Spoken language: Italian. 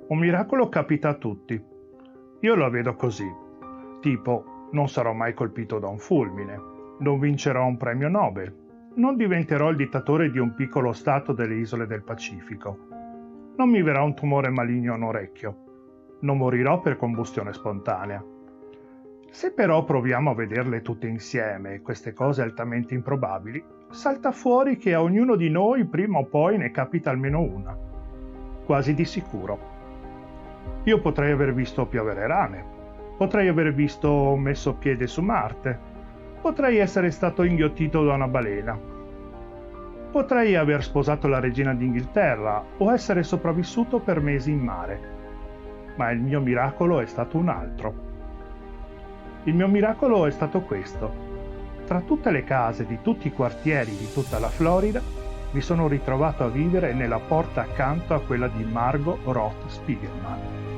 Un miracolo capita a tutti. Io lo vedo così. Tipo, non sarò mai colpito da un fulmine, non vincerò un premio Nobel, non diventerò il dittatore di un piccolo stato delle isole del Pacifico, non mi verrà un tumore maligno a un orecchio, non morirò per combustione spontanea. Se però proviamo a vederle tutte insieme, queste cose altamente improbabili, salta fuori che a ognuno di noi prima o poi ne capita almeno una. Quasi di sicuro. Io potrei aver visto piovere rane, potrei aver visto messo piede su Marte, potrei essere stato inghiottito da una balena, potrei aver sposato la regina d'Inghilterra o essere sopravvissuto per mesi in mare. Ma il mio miracolo è stato un altro. Il mio miracolo è stato questo. Tra tutte le case di tutti i quartieri di tutta la Florida, mi sono ritrovato a vivere nella porta accanto a quella di Margot Roth Spiegelman.